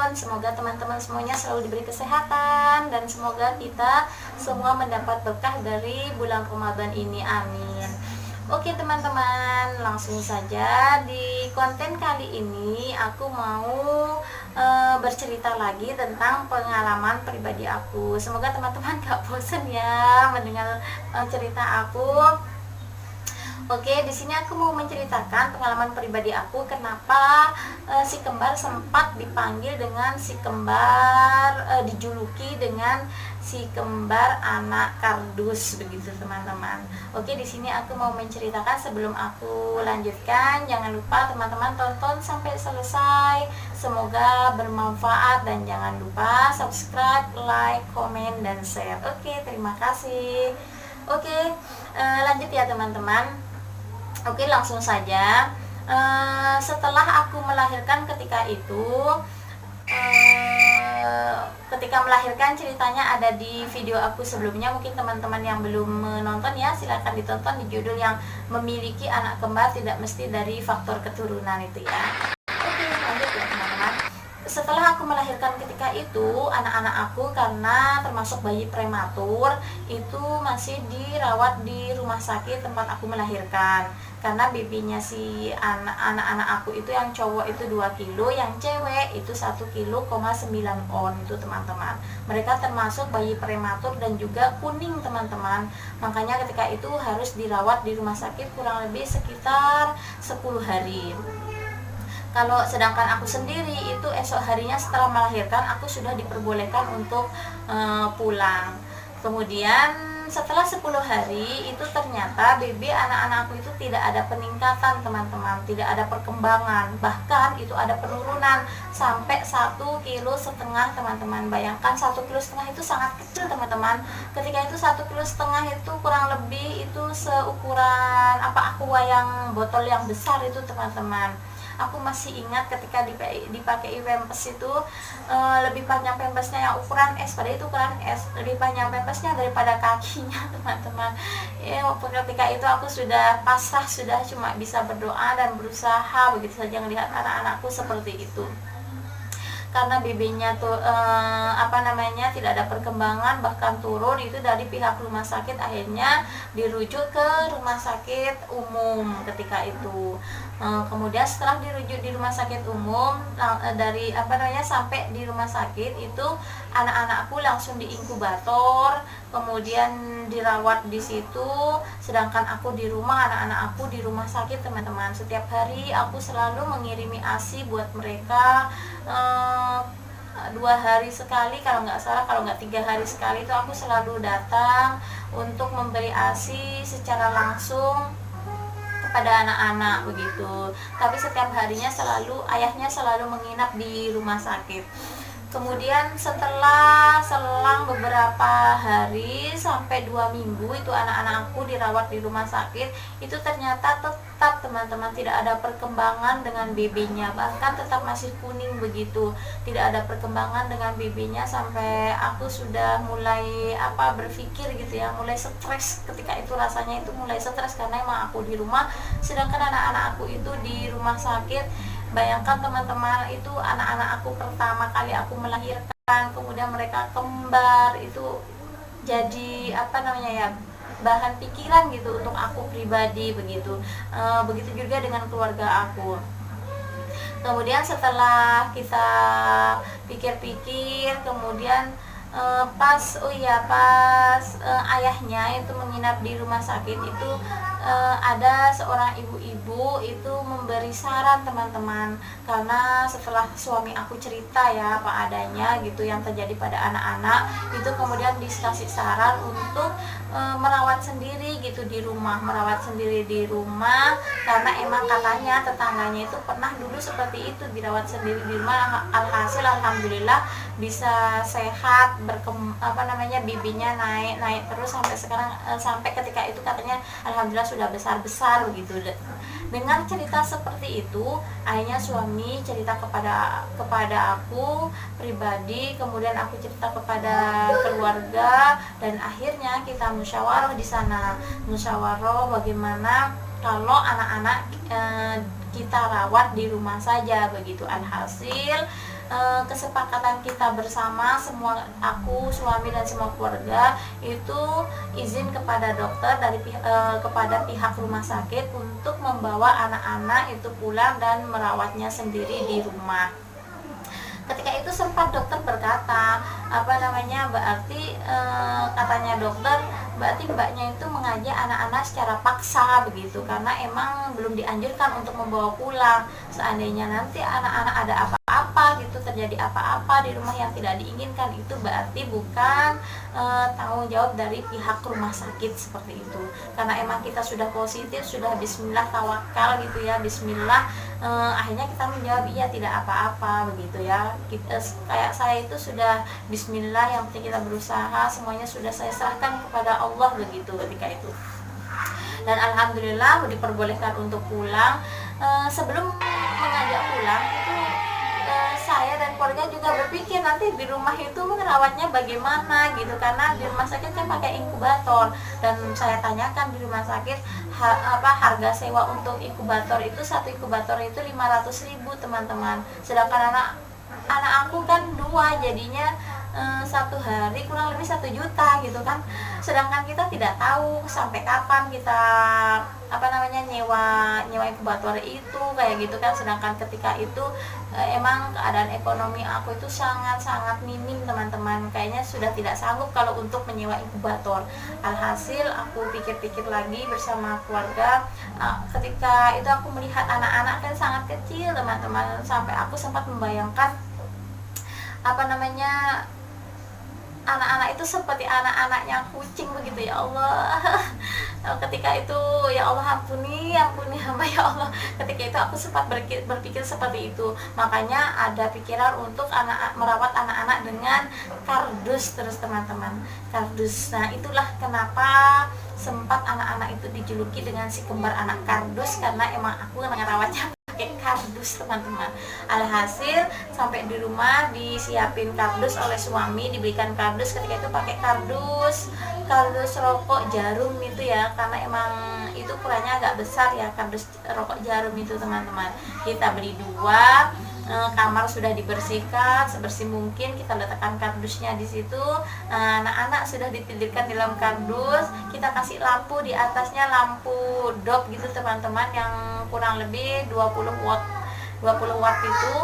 Ramadan. Semoga teman-teman semuanya selalu diberi kesehatan dan semoga kita semua mendapat berkah dari bulan Ramadan ini, amin. Oke teman-teman, langsung saja di konten kali ini aku mau bercerita lagi tentang pengalaman pribadi aku. Semoga teman-teman gak bosan ya mendengar cerita aku. Oke, di sini aku mau menceritakan pengalaman pribadi aku kenapa si kembar sempat dipanggil dengan si kembar, dijuluki dengan si kembar anak kardus begitu teman-teman. Oke, di sini aku mau menceritakan. Sebelum aku lanjutkan, jangan lupa teman-teman tonton sampai selesai. Semoga bermanfaat dan jangan lupa subscribe, like, komen, dan share. Oke, terima kasih. Oke, lanjut ya teman-teman. Oke, langsung saja. Setelah aku melahirkan ketika itu, ketika melahirkan ceritanya ada di video aku sebelumnya. Mungkin teman-teman yang belum menonton ya, silahkan ditonton di judul yang memiliki anak kembar tidak mesti dari faktor keturunan itu ya. Oke, lanjut ya teman-teman. Setelah aku melahirkan ketika itu, anak-anak aku karena termasuk bayi prematur itu masih dirawat di rumah sakit tempat aku melahirkan. Karena babynya si anak-anak aku itu yang cowok itu 2 kilo, yang cewek itu 1 kilo, 9 on itu teman-teman. Mereka termasuk bayi prematur dan juga kuning teman-teman. Makanya ketika itu harus dirawat di rumah sakit kurang lebih sekitar 10 hari. Kalau sedangkan aku sendiri itu esok harinya setelah melahirkan aku sudah diperbolehkan untuk pulang. Kemudian setelah 10 hari itu ternyata baby anak-anakku itu tidak ada peningkatan teman-teman, tidak ada perkembangan, bahkan itu ada penurunan sampai 1,5 kilo teman-teman. Bayangkan 1,5 kilo itu sangat kecil teman-teman. Ketika itu 1,5 kilo itu kurang lebih itu seukuran aqua yang botol yang besar itu teman-teman. Aku masih ingat ketika dipakai pampers itu lebih panjang pampersnya yang ukuran S, pada itu ukuran S, lebih panjang pampersnya daripada kakinya teman-teman. Ya, walaupun ketika itu aku sudah pasrah, sudah cuma bisa berdoa dan berusaha begitu saja melihat anak-anakku seperti itu. Karena BB-nya tuh tidak ada perkembangan, bahkan turun itu dari pihak rumah sakit, akhirnya dirujuk ke rumah sakit umum ketika itu. Kemudian setelah dirujuk di rumah sakit umum, sampai di rumah sakit itu anak-anakku langsung diinkubator, kemudian dirawat di situ, sedangkan aku di rumah, anak-anak aku di rumah sakit teman-teman. Setiap hari aku selalu mengirimi ASI buat mereka 2 hari sekali kalau nggak salah, kalau nggak 3 hari sekali itu aku selalu datang untuk memberi ASI secara langsung kepada anak-anak begitu. Tapi setiap harinya ayahnya selalu menginap di rumah sakit. Kemudian setelah selang beberapa hari sampai 2 minggu itu anak-anakku dirawat di rumah sakit, itu ternyata tetap teman-teman tidak ada perkembangan dengan BB-nya, bahkan tetap masih kuning begitu, tidak ada perkembangan dengan BB-nya. Sampai aku sudah mulai berpikir gitu ya, mulai stres ketika itu, rasanya itu mulai stres karena emang aku di rumah sedangkan anak-anak aku itu di rumah sakit. Bayangkan teman-teman, itu anak-anak aku pertama kali aku melahirkan, kemudian mereka kembar, itu jadi bahan pikiran gitu untuk aku pribadi begitu. Begitu juga dengan keluarga aku. Kemudian setelah kita pikir-pikir, kemudian pas ayahnya itu menginap di rumah sakit itu, ada seorang ibu-ibu itu memberi saran teman-teman, karena setelah suami aku cerita ya apa adanya gitu yang terjadi pada anak-anak itu, kemudian dikasih saran untuk merawat sendiri gitu di rumah, karena emang katanya tetangganya itu pernah dulu seperti itu, dirawat sendiri di rumah. Alhasil alhamdulillah bisa sehat, bibinya naik terus sampai sekarang, sampai ketika itu katanya alhamdulillah sudah besar begitu. Dengar cerita seperti itu, akhirnya suami cerita kepada aku pribadi, kemudian aku cerita kepada keluarga, dan akhirnya kita musyawarah di sana. Musyawarah bagaimana kalau anak-anak kita rawat di rumah saja begitu. Alhasil kesepakatan kita bersama semua, aku, suami dan semua keluarga itu izin kepada dokter kepada pihak rumah sakit untuk membawa anak-anak itu pulang dan merawatnya sendiri di rumah. Ketika itu sempat dokter berkata, berarti katanya dokter, berarti mbaknya itu mengajak anak-anak secara paksa begitu, karena emang belum dianjurkan untuk membawa pulang. Seandainya nanti anak-anak ada apa-apa gitu, terjadi apa-apa di rumah yang tidak diinginkan, itu berarti bukan tanggung jawab dari pihak rumah sakit seperti itu. Karena emang kita sudah positif, sudah bismillah tawakal gitu ya, bismillah, akhirnya kita menjawab iya tidak apa-apa begitu ya. Kayak saya itu sudah bismillah, yang penting kita berusaha, semuanya sudah saya serahkan kepada Allah begitu ketika itu. Dan alhamdulillah diperbolehkan untuk pulang. Sebelum mengajak pulang itu saya dan keluarga juga berpikir nanti di rumah itu merawatnya bagaimana gitu, karena di rumah sakit kan pakai inkubator. Dan saya tanyakan di rumah sakit harga sewa untuk inkubator itu, satu inkubator itu 500.000 teman-teman, sedangkan anak aku kan 2, jadinya satu hari kurang lebih 1 juta gitu kan. Sedangkan kita tidak tahu sampai kapan kita nyewa inkubator itu kayak gitu kan. Sedangkan ketika itu emang keadaan ekonomi aku itu sangat-sangat minim teman-teman, kayaknya sudah tidak sanggup kalau untuk menyewa inkubator. Alhasil aku pikir-pikir lagi bersama keluarga, ketika itu aku melihat anak-anak kan sangat kecil teman-teman, sampai aku sempat membayangkan anak-anak itu seperti anak-anaknya kucing begitu ya Allah. Ketika itu ya Allah ampuni hamba ya Allah. Ketika itu aku sempat berpikir seperti itu. Makanya ada pikiran untuk merawat anak-anak dengan kardus terus teman-teman. Kardus. Nah, itulah kenapa sempat anak-anak itu dijuluki dengan si kembar anak kardus, karena emang aku ngerawatnya pakai kardus teman-teman. Alhasil sampai di rumah disiapin kardus oleh suami, diberikan kardus. Ketika itu pakai kardus rokok jarum itu ya, karena emang itu ukurannya agak besar ya, kardus rokok jarum itu teman-teman. Kita beli 2. Kamar sudah dibersihkan sebersih mungkin, kita letakkan kardusnya di situ. Anak-anak sudah ditidurkan di dalam kardus, kita kasih lampu di atasnya, lampu dop gitu teman-teman, yang kurang lebih 20 watt itu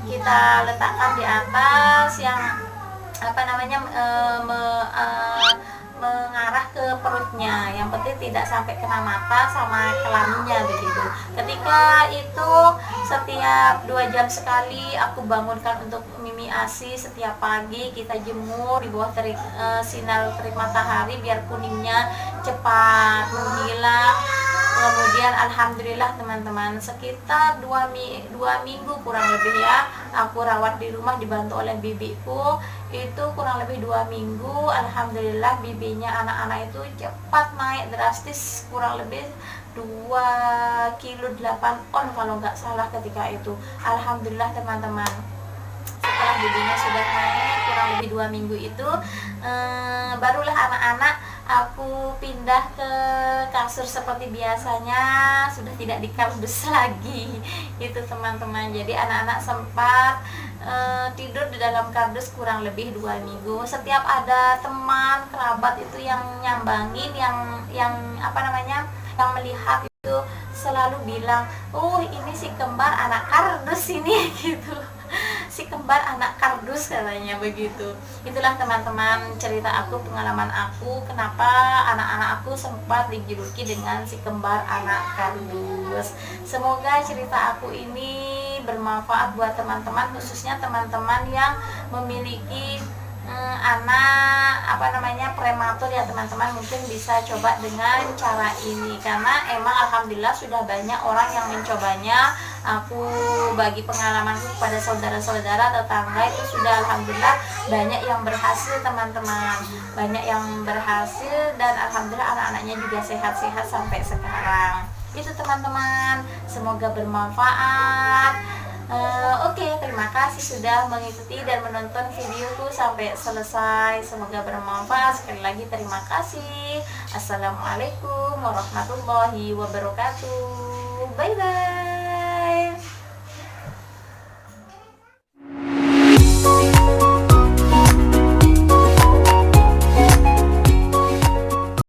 kita letakkan di atas, yang mengarah ke perutnya, yang penting tidak sampai kena mata sama kelaminnya begitu. Ketika itu setiap 2 jam sekali aku bangunkan untuk Mimi ASI. Setiap pagi kita jemur di bawah sinar terik matahari biar kuningnya cepat menghilang. Kemudian alhamdulillah teman-teman, sekitar 2 minggu kurang lebih ya, aku rawat di rumah dibantu oleh bibiku. Itu kurang lebih 2 minggu, alhamdulillah bibinya anak-anak itu cepat naik drastis, kurang lebih 2 kilo 8 on kalau nggak salah ketika itu. Alhamdulillah teman-teman, setelah bibinya sudah naik kurang lebih 2 minggu itu, barulah anak-anak aku pindah ke kasur seperti biasanya, sudah tidak di kardus lagi itu teman-teman. Jadi anak-anak sempat tidur di dalam kardus kurang lebih 2 minggu. Setiap ada teman kerabat itu yang nyambangin, yang melihat itu selalu bilang, oh ini si kembar anak kardus ini gitu, si kembar anak kardus katanya begitu. Itulah teman-teman cerita aku, pengalaman aku, kenapa anak-anak aku sempat dijuluki dengan si kembar anak kardus. Semoga cerita aku ini bermanfaat buat teman-teman, khususnya teman-teman yang memiliki anak prematur ya teman-teman. Mungkin bisa coba dengan cara ini, karena emang alhamdulillah sudah banyak orang yang mencobanya. Aku bagi pengalamanku kepada saudara-saudara, tetangga, itu sudah alhamdulillah banyak yang berhasil teman-teman, banyak yang berhasil, dan alhamdulillah anak-anaknya juga sehat-sehat sampai sekarang. Itu teman-teman, semoga bermanfaat. Oke, terima kasih sudah mengikuti dan menonton videoku sampai selesai. Semoga bermanfaat. Sekali lagi terima kasih. Assalamualaikum warahmatullahi wabarakatuh. Bye bye.